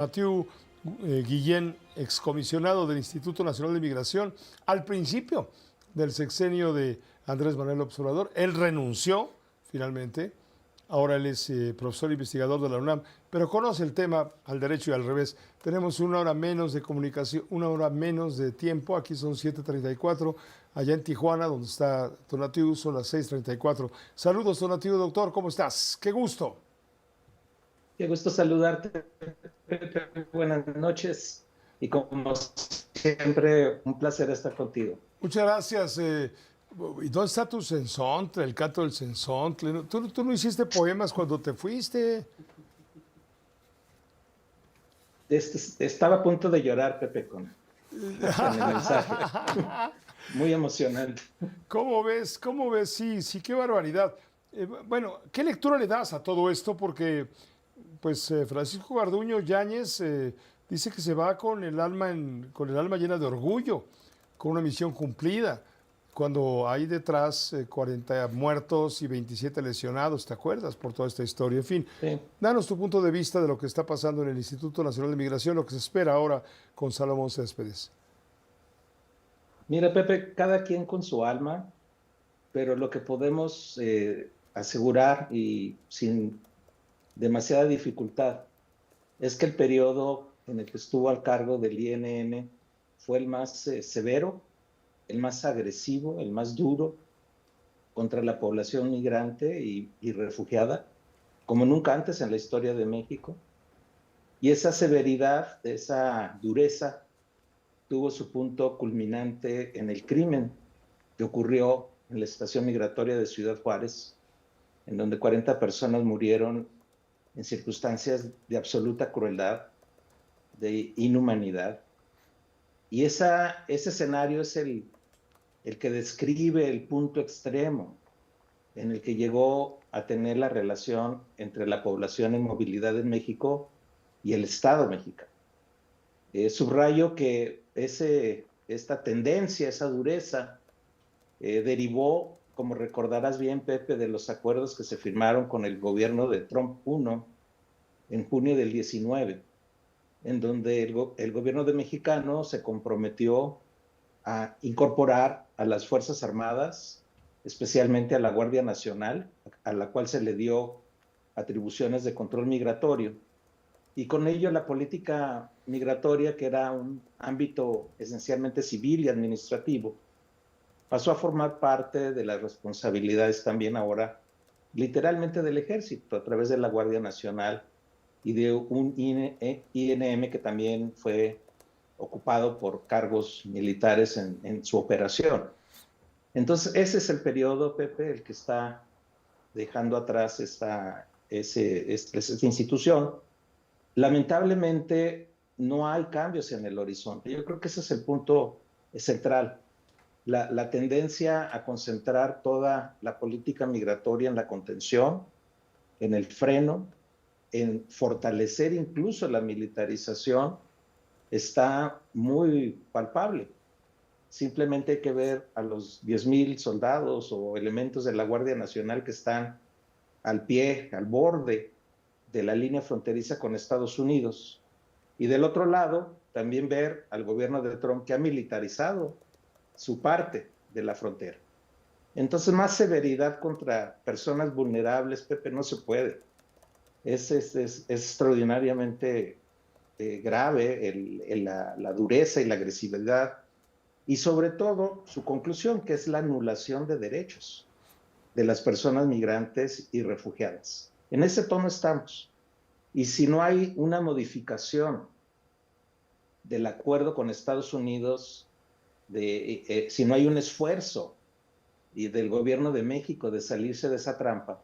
Mathieu Guillén, excomisionado del Instituto Nacional de Migración, al principio del sexenio de Andrés Manuel López Obrador. Él renunció finalmente, ahora él es profesor investigador de la UNAM, pero conoce el tema al derecho y al revés. Tenemos una hora menos de comunicación, una hora menos de tiempo, aquí son 7:34, allá en Tijuana, donde está Tonatiuh, son las 6:34. Saludos, Tonatiuh, doctor, ¿cómo estás? Qué gusto. Qué gusto saludarte, Pepe. Buenas noches. Y como siempre, un placer estar contigo. Muchas gracias. ¿Y dónde está tu sensontle, el canto del sensontle? ¿Tú no hiciste poemas cuando te fuiste? Estaba a punto de llorar, Pepe, con el mensaje. Muy emocionante. ¿Cómo ves? ¿Cómo ves? Sí, sí, qué barbaridad. Bueno, ¿qué lectura le das a todo esto? Porque, pues, Francisco Garduño Yáñez dice que se va con el alma con el alma llena de orgullo, con una misión cumplida, cuando hay detrás 40 muertos y 27 lesionados, ¿te acuerdas? Por toda esta historia. En fin, Sí. danos tu punto de vista de lo que está pasando en el Instituto Nacional de Migración, lo que se espera ahora con Salomón Céspedes. Mira, Pepe, cada quien con su alma, pero lo que podemos asegurar y sin demasiada dificultad es que el periodo en el que estuvo al cargo del INM fue el más severo, el más agresivo, el más duro contra la población migrante y refugiada, como nunca antes en la historia de México. Y esa severidad, esa dureza, tuvo su punto culminante en el crimen que ocurrió en la estación migratoria de Ciudad Juárez, en donde 40 personas murieron en circunstancias de absoluta crueldad, de inhumanidad. Y ese escenario es el que describe el punto extremo en el que llegó a tener la relación entre la población en movilidad en México y el Estado mexicano. Subrayo que esta tendencia, esa dureza, derivó, como recordarás bien, Pepe, de los acuerdos que se firmaron con el gobierno de Trump I en junio del 19, en donde el gobierno de mexicano se comprometió a incorporar a las Fuerzas Armadas, especialmente a la Guardia Nacional, a la cual se le dio atribuciones de control migratorio, y con ello la política migratoria, que era un ámbito esencialmente civil y administrativo, pasó a formar parte de las responsabilidades también ahora, literalmente del ejército, a través de la Guardia Nacional y de un INM que también fue ocupado por cargos militares en su operación. Entonces, ese es el periodo, Pepe, el que está dejando atrás esta institución. Lamentablemente, no hay cambios en el horizonte. Yo creo que ese es el punto central. La tendencia a concentrar toda la política migratoria en la contención, en el freno, en fortalecer incluso la militarización, está muy palpable. Simplemente hay que ver a los 10,000 soldados o elementos de la Guardia Nacional que están al pie, al borde de la línea fronteriza con Estados Unidos. Y del otro lado, también ver al gobierno de Trump, que ha militarizado su parte de la frontera. Entonces, más severidad contra personas vulnerables, Pepe, no se puede. Es extraordinariamente grave la dureza y la agresividad, y sobre todo su conclusión, que es la anulación de derechos de las personas migrantes y refugiadas. En ese tono estamos. Y si no hay una modificación del acuerdo con Estados Unidos, si no hay un esfuerzo y del gobierno de México de salirse de esa trampa,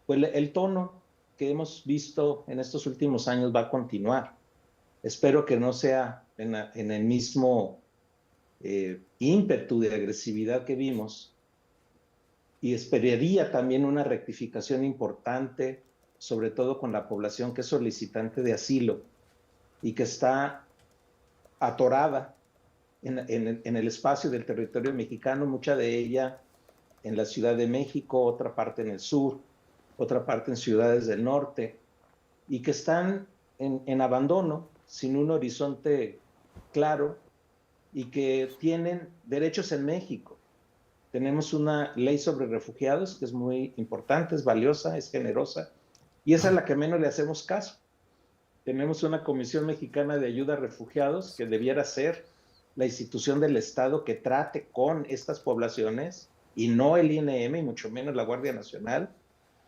pues el tono que hemos visto en estos últimos años va a continuar. Espero que no sea en el mismo ímpetu de agresividad que vimos, y esperaría también una rectificación importante, sobre todo con la población que es solicitante de asilo y que está atorada en el espacio del territorio mexicano, mucha de ella en la Ciudad de México, otra parte en el sur, otra parte en ciudades del norte, y que están en abandono, sin un horizonte claro y que tienen derechos en México. Tenemos una ley sobre refugiados que es muy importante, es valiosa, es generosa, y esa es la que menos le hacemos caso. Tenemos una Comisión Mexicana de Ayuda a Refugiados que debiera ser la institución del Estado que trate con estas poblaciones, y no el INM, y mucho menos la Guardia Nacional.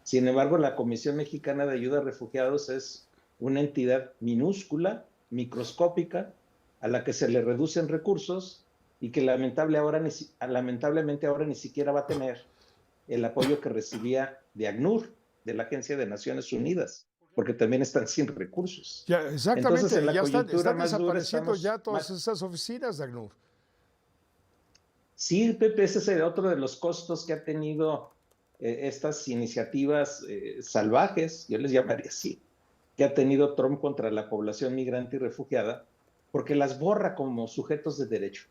Sin embargo, la Comisión Mexicana de Ayuda a Refugiados es una entidad minúscula, microscópica, a la que se le reducen recursos y que lamentablemente ahora ni siquiera va a tener el apoyo que recibía de ACNUR, de la Agencia de Naciones Unidas, porque también están sin recursos. Ya, exactamente, Entonces, en la ya coyuntura están más dura desapareciendo ya todas más... esas oficinas de ACNUR. Sí, Pepe, ese es otro de los costos que ha tenido estas iniciativas salvajes, yo les llamaría así, que ha tenido Trump contra la población migrante y refugiada, porque las borra como sujetos de derecho.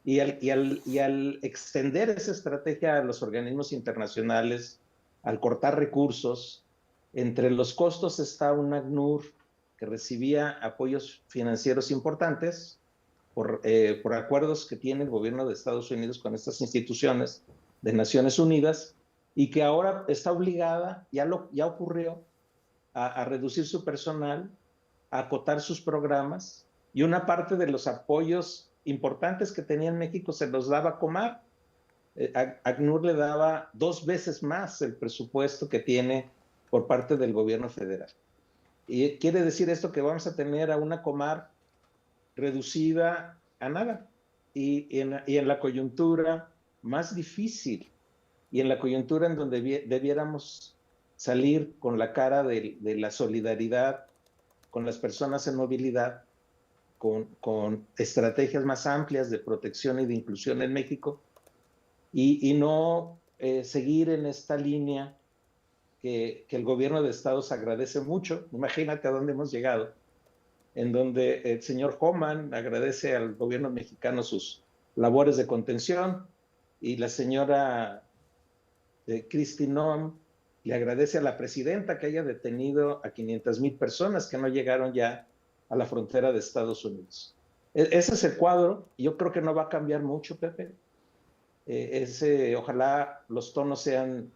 Y al extender esa estrategia a los organismos internacionales, al cortar recursos, entre los costos está un ACNUR que recibía apoyos financieros importantes por acuerdos que tiene el gobierno de Estados Unidos con estas instituciones de Naciones Unidas, y que ahora está obligada, ya ocurrió, a reducir su personal, a acotar sus programas, y una parte de los apoyos importantes que tenía en México se los daba a Comar. ACNUR le daba 2 veces más el presupuesto que tiene por parte del gobierno federal. Y quiere decir esto que vamos a tener a una Comar reducida a nada. Y en la coyuntura más difícil, y en la coyuntura en donde debiéramos salir con la cara de la solidaridad con las personas en movilidad, con estrategias más amplias de protección y de inclusión en México, y no seguir en esta línea que el gobierno de Estados agradece mucho. Imagínate a dónde hemos llegado, en donde el señor Homan agradece al gobierno mexicano sus labores de contención, y la señora Kristi Noem le agradece a la presidenta que haya detenido a 500,000 personas que no llegaron ya a la frontera de Estados Unidos. Ese es el cuadro, y yo creo que no va a cambiar mucho, Pepe. Ojalá los tonos sean,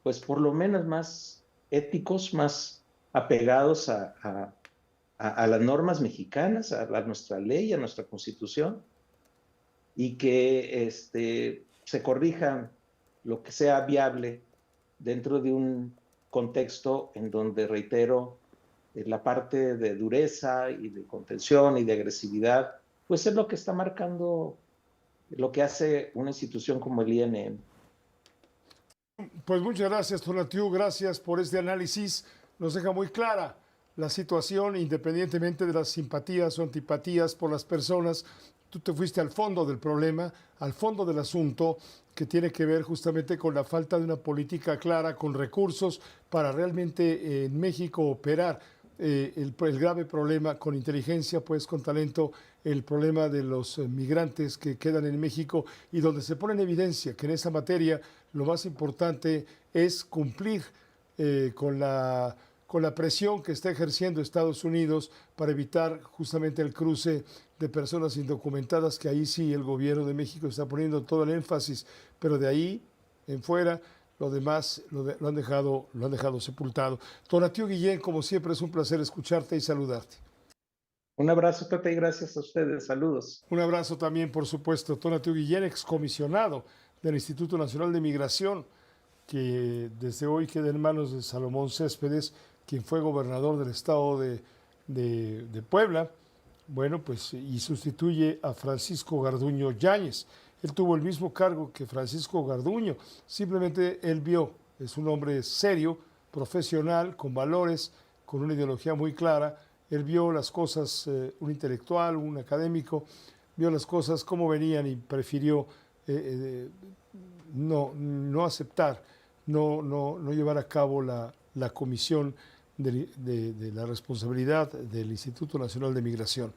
pues por lo menos más éticos, más apegados a las normas mexicanas, a nuestra ley, a nuestra Constitución, y que se corrijan lo que sea viable dentro de un contexto en donde, reitero, la parte de dureza y de contención y de agresividad, pues es lo que está marcando lo que hace una institución como el INM. Pues muchas gracias, Tonatiuh, gracias por este análisis. Nos deja muy clara la situación, independientemente de las simpatías o antipatías por las personas. Tú te fuiste al fondo del problema, al fondo del asunto, que tiene que ver justamente con la falta de una política clara, con recursos para realmente en México operar el grave problema con inteligencia, pues con talento, el problema de los migrantes que quedan en México, y donde se pone en evidencia que en esa materia lo más importante es cumplir con la presión que está ejerciendo Estados Unidos para evitar justamente el cruce de personas indocumentadas, que ahí sí el gobierno de México está poniendo todo el énfasis, pero de ahí en fuera lo demás lo han dejado sepultado. Tonatiuh Guillén, como siempre, es un placer escucharte y saludarte. Un abrazo, Pepe, y gracias a ustedes. Saludos. Un abrazo también, por supuesto, Tonatiuh Guillén, excomisionado del Instituto Nacional de Migración, que desde hoy queda en manos de Salomón Céspedes, quien fue gobernador del estado de Puebla, bueno, pues, y sustituye a Francisco Garduño Yáñez. Él tuvo el mismo cargo que Francisco Garduño, simplemente él vio, es un hombre serio, profesional, con valores, con una ideología muy clara. Él vio las cosas, un intelectual, un académico, vio las cosas como venían y prefirió no aceptar, no llevar a cabo la comisión de la responsabilidad del Instituto Nacional de Migración.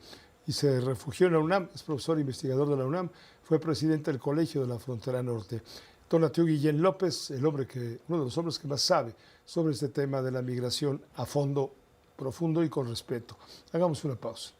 Y se refugió en la UNAM, es profesor e investigador de la UNAM, fue presidente del Colegio de la Frontera Norte. Tonatiuh Guillén López, uno de los hombres que más sabe sobre este tema de la migración a fondo profundo y con respeto. Hagamos una pausa.